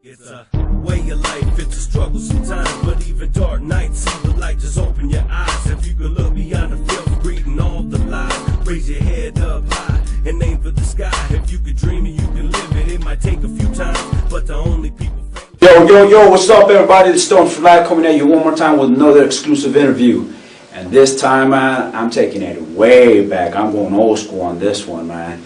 It's a way of life, it's a struggle sometimes, but even dark nights, see the light, just open your eyes. If you can look beyond the filth, reading all the lies, raise your head up high and aim for the sky. If you could dream it, you can live it. It might take a few times, but the only people... Yo, what's up everybody? It's Stone Fly coming at you one more time with another exclusive interview. And this time, man, I'm taking it way back. I'm going old school on this one, man.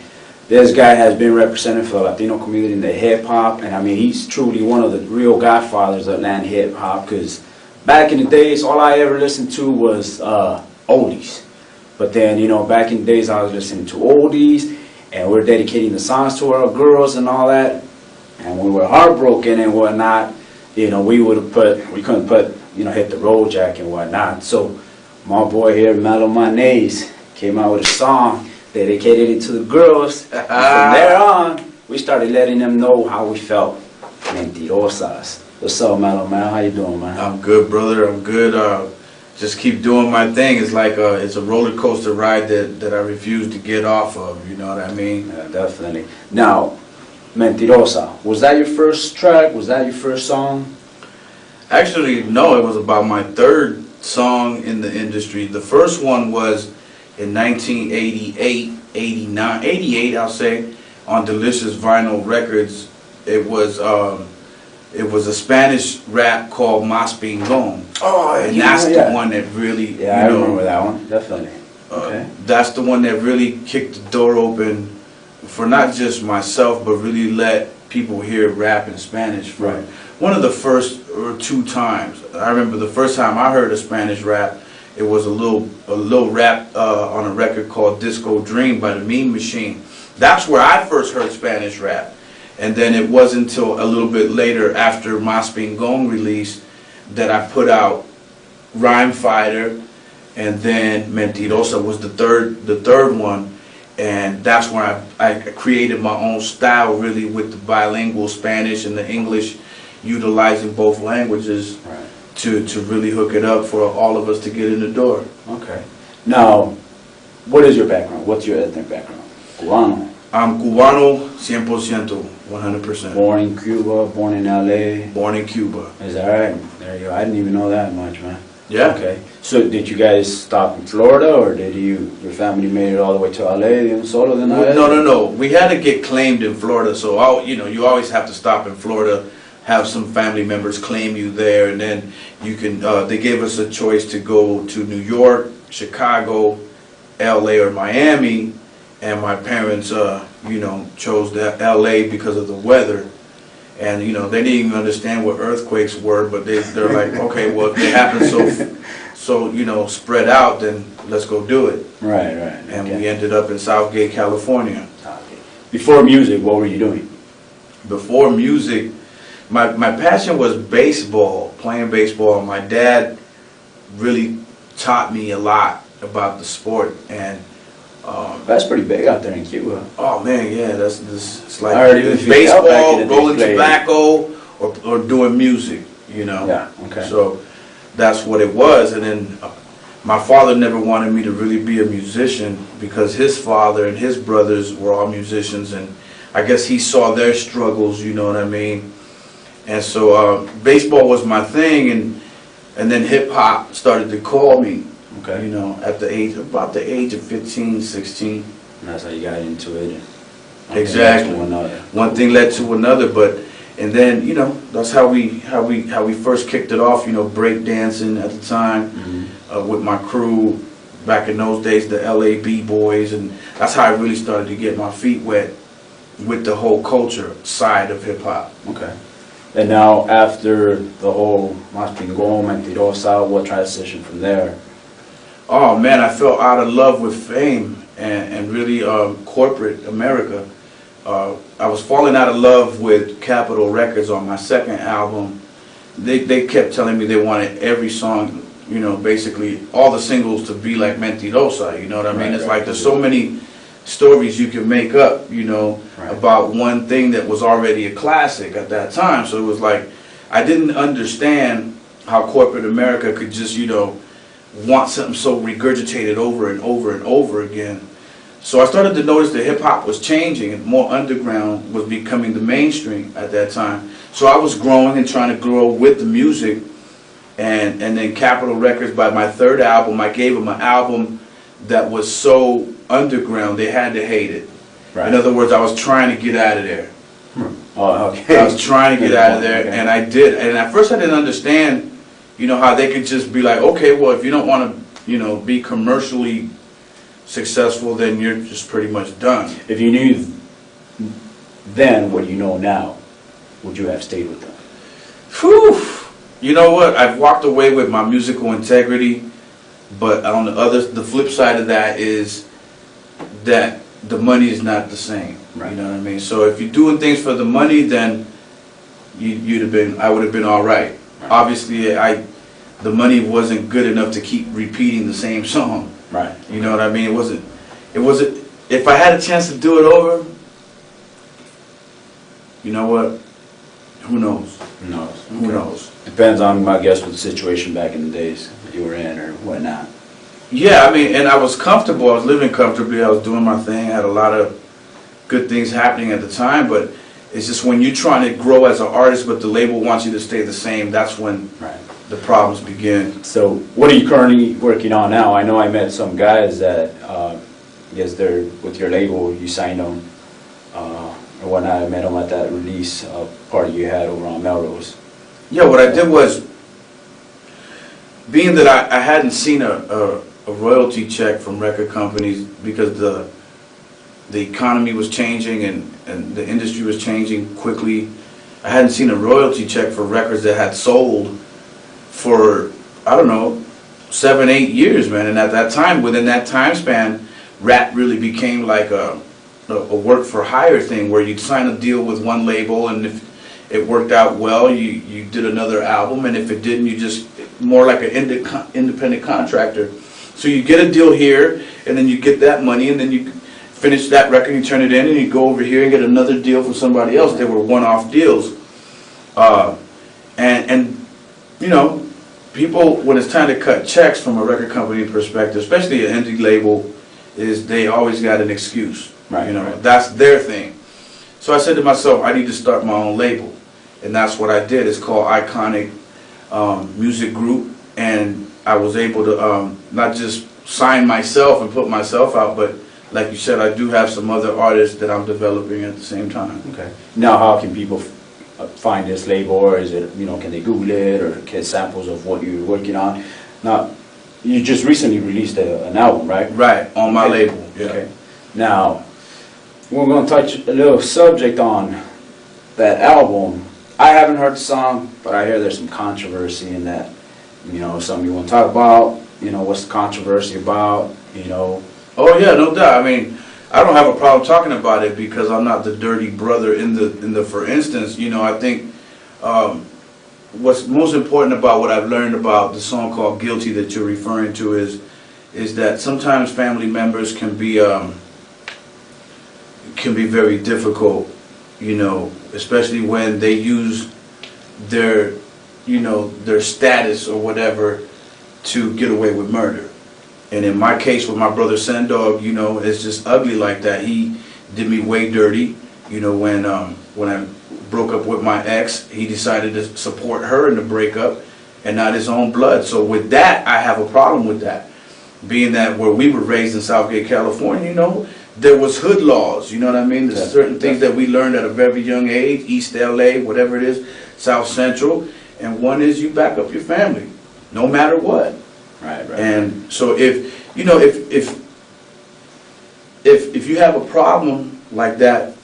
This guy has been representing for the Latino community in the hip-hop, and I mean, he's truly one of the real godfathers of Latin hip-hop, because back in the days, all I ever listened to was oldies. But then, you know, back in the days, I was listening to oldies, and we're dedicating the songs to our girls and all that. And when we were heartbroken and whatnot, you know, we couldn't put, you know, hit the road jack and whatnot. So my boy here, Mellow came out with a song, dedicated it to the girls. From there on, we started letting them know how we felt. Mentirosas. What's up, Mellow, man? How you doing, man? I'm good, brother. I'm good. Just keep doing my thing. It's like it's a roller coaster ride that I refuse to get off of. You know what I mean? Yeah, definitely. Now, Mentirosa, was that your first track? Was that your first song? Actually, no. It was about my third song in the industry. The first one was in 1988, 89, 88, I'll say, on Delicious Vinyl Records. It was a Spanish rap called Mas Pingon. Oh, and that's the one that really, I remember that one, definitely. Okay. That's the one that really kicked the door open for not just myself, but really let people hear rap in Spanish. Right. One of the first or two times. I remember the first time I heard a Spanish rap, it was a little rap on a record called Disco Dream by the Mean Machine. That's where I first heard Spanish rap. And then it wasn't until a little bit later, after Mas Pingon released, that I put out Rhyme Fighter, and then Mentirosa was the third one. And that's where I created my own style, really, with the bilingual Spanish and the English, utilizing both languages. Right. To really hook it up for all of us to get in the door. Okay. Now, what is your background? What's your ethnic background? Cubano? I'm Cubano, 100%, 100%. Born in Cuba, born in LA? Born in Cuba. Is that right? There you go. I didn't even know that much, man. Yeah. Okay. So did you guys stop in Florida, or did your family made it all the way to LA and solo then? No. We had to get claimed in Florida, so you always have to stop in Florida, have some family members claim you there, and then you can. They gave us a choice to go to New York, Chicago, LA, or Miami, and my parents, chose LA because of the weather, and they didn't even understand what earthquakes were, but they're like, okay, well, if they happen so spread out, then let's go do it. Right. And we ended up in Southgate, California. Before music, what were you doing? Before music, my passion was baseball, playing baseball. My dad really taught me a lot about the sport, and that's pretty big out there in Cuba. Oh man, yeah, it's like baseball, rolling tobacco, or doing music, Yeah, okay. So that's what it was. And then my father never wanted me to really be a musician, because his father and his brothers were all musicians, and I guess he saw their struggles, you know what I mean? And so baseball was my thing, and then hip hop started to call me. Okay. At about the age of 15, 16. And that's how you got into it. Exactly. One thing led to another, and then that's how we first kicked it off. Break dancing at the time, with my crew back in those days, the LA B-boys, and that's how I really started to get my feet wet with the whole culture side of hip hop. Okay. And now after the whole Mas Pingon, Mentirosa, what transition from there? Oh man, I fell out of love with fame and really corporate America. I was falling out of love with Capitol Records on my second album. They kept telling me they wanted every song, basically all the singles to be like Mentirosa, you know what I mean? It's like there's so many stories you can make up, about one thing that was already a classic at that time. So it was like, I didn't understand how corporate America could just, want something so regurgitated over and over and over again. So I started to notice that hip hop was changing and more underground was becoming the mainstream at that time. So I was growing and trying to grow with the music, and then Capitol Records, by my third album, I gave them an album that was so underground they had to hate it. Right. In other words, I was trying to get out of there. Oh, okay. I was trying to get out of there, Okay. and I did. And at first I didn't understand, you know, how they could just be like, okay, well, if you don't want to, you know, be commercially successful, then you're just pretty much done. If you knew then what you know now, would you have stayed with them? Whew. You know what? I've walked away with my musical integrity, but on the flip side of that is that the money is not the same. Right. You know what I mean? So if you're doing things for the money, then I would have been all right. Right. Obviously, the money wasn't good enough to keep repeating the same song. Right. You know what I mean? It wasn't. If I had a chance to do it over, you know what? Who knows? Who knows? Who knows? Depends on, I guess, what the situation back in the days that you were in or whatnot. Yeah, I mean, and I was comfortable. I was living comfortably. I was doing my thing. I had a lot of good things happening at the time, but it's just when you're trying to grow as an artist, but the label wants you to stay the same, that's when Right. the problems begin. So, what are you currently working on now? I know I met some guys that, I guess they're with your label, you signed them, or whatnot. I met them at that release party you had over on Melrose. Yeah, what I did was, being that I hadn't seen a royalty check from record companies because the economy was changing and the industry was changing quickly, I hadn't seen a royalty check for records that had sold for, I don't know, 7, 8 years, man. And at that time, within that time span, rap really became like a work for hire thing where you'd sign a deal with one label, and if it worked out well, you did another album, and if it didn't, you just more like an independent contractor. So you get a deal here, and then you get that money, and then you finish that record, you turn it in, and you go over here and get another deal from somebody else. They were one-off deals, and you know, people, when it's time to cut checks from a record company perspective, especially an indie label, is they always got an excuse. Right, You know, right. that's their thing. So I said to myself, I need to start my own label, and that's what I did. It's called Iconic Music Group, and I was able to not just sign myself and put myself out, but like you said, I do have some other artists that I'm developing at the same time. Okay. Now, how can people find this label, or is it, you know, can they Google it or get samples of what you're working on? Now, you just recently released an album, right? Right, on my Okay. label. Yeah. Okay. Now, we're going to touch a little subject on that album. I haven't heard the song, but I hear there's some controversy in that. You know, something you want to talk about? You know, what's the controversy about? You know? Oh yeah, no doubt. I mean, I don't have a problem talking about it because I'm not the dirty brother in the. For instance, you know, I think what's most important about what I've learned about the song called "Guilty" that you're referring to is that sometimes family members can be very difficult, you know, especially when they use their, you know, their status or whatever to get away with murder. And in my case with my brother Sendog, you know, it's just ugly like that. He did me way dirty, you know, when I broke up with my ex, he decided to support her in the breakup and not his own blood. So with that, I have a problem with that. Being that where we were raised in Southgate, California, you know, there was hood laws, you know what I mean? There's certain things that we learned at a very young age, East LA, whatever it is, South Central, and one is you back up your family, no matter what. Right, right. And so if, you know, if you have a problem like that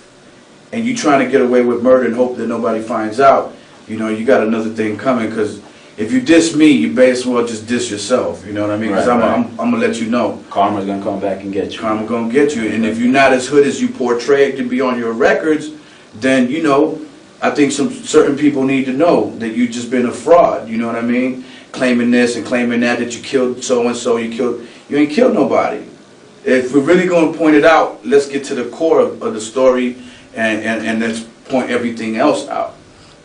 and you trying to get away with murder and hope that nobody finds out, you know, you got another thing coming, because if you diss me, you may as well just diss yourself, you know what I mean? Because Right, I'm going to let you know. Karma's going to come back and get you. Karma going to get you. And if you're not as hood as you portray to be on your records, then, you know, I think some certain people need to know that you've just been a fraud, you know what I mean? Claiming this and claiming that you killed so-and-so, you ain't killed nobody. If we're really going to point it out, let's get to the core of the story and let's point everything else out.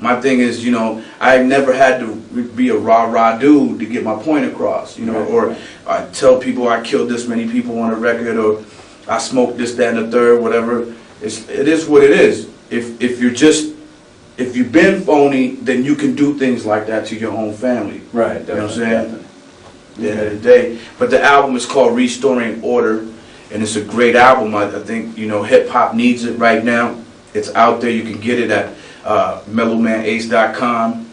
My thing is, you know, I never had to be a rah-rah dude to get my point across, you know, or I tell people I killed this many people on a record, or I smoked this, that, and the third, whatever. It is what it is. If if you've been phony, then you can do things like that to your own family. Right. You know what I'm saying? At the end of the day. But the album is called Restoring Order, and it's a great album. I think, you know, hip hop needs it right now. It's out there. You can get it at mellowmanace.com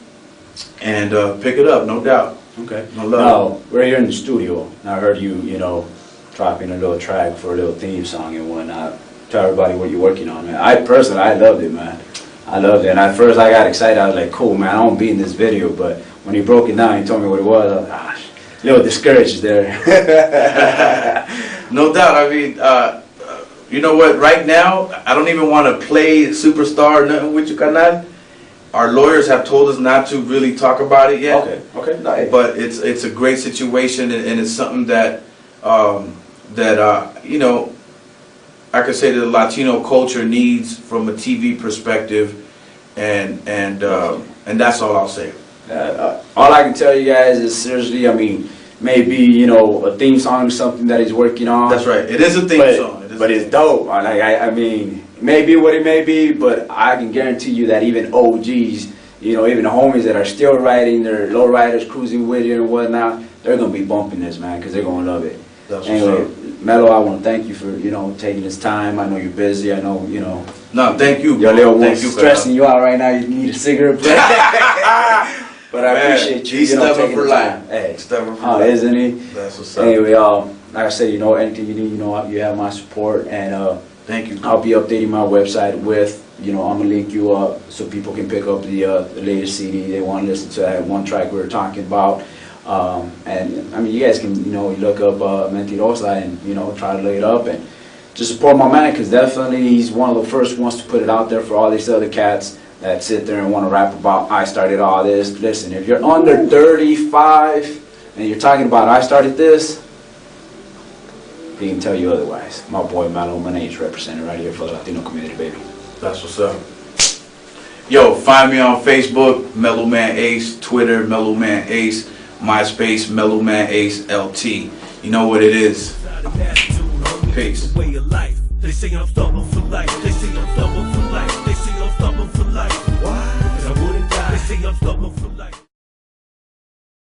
and pick it up, no doubt. Okay. No love. Now, we're here in the studio. I heard you, you know, dropping a little track for a little theme song and whatnot. Tell everybody what you're working on, man. I personally, I loved it, man. I loved it. And at first I got excited. I was like, cool, man, I won't be in this video. But when he broke it down, he told me what it was. I was like, gosh, a little discouraged there. No doubt. I mean, you know what? Right now, I don't even want to play Superstar or nothing with you, Canal. Our lawyers have told us not to really talk about it yet. Okay. Nice. But it's a great situation, and it's something that you know, I could say that the Latino culture needs from a TV perspective, and that's all I'll say. All I can tell you guys is seriously, I mean, maybe, you know, a theme song or something that he's working on. That's right. It is a theme song. But it's dope. I mean, it may be what it may be, but I can guarantee you that even OGs, you know, even the homies that are still riding, their low riders cruising with you and whatnot, they're going to be bumping this, man, because they're going to love it. That's anyway, Mellow, I want to thank you for, you know, taking this time. I know you're busy. I know, you know. No, thank you. Your little one's you, stressing you out right now. You need a cigarette break. But I appreciate you. He's stubborn for life. Hey, stubborn for life. Isn't he? That's what's up. Anyway, like I said, you know, anything you need, you know, you have my support, and thank you. I'll be updating my website with, you know, I'm gonna link you up so people can pick up the latest CD. They want to listen to that one track we were talking about, and I mean, you guys can, you know, look up Mentirosa and, you know, try to lay it up and just support my man, because definitely he's one of the first ones to put it out there for all these other cats that sit there and want to rap about I started all this. Listen, if you're under 35 and you're talking about I started this, he can tell you otherwise. My boy Mellow Manace representing right here for the Latino community, baby. That's what's up. Yo, find me on Facebook, Mellow Man Ace, Twitter, Mellow Man Ace, MySpace, Mellow Man Ace LT. You know what it is. Peace. They say I'm stubborn for life.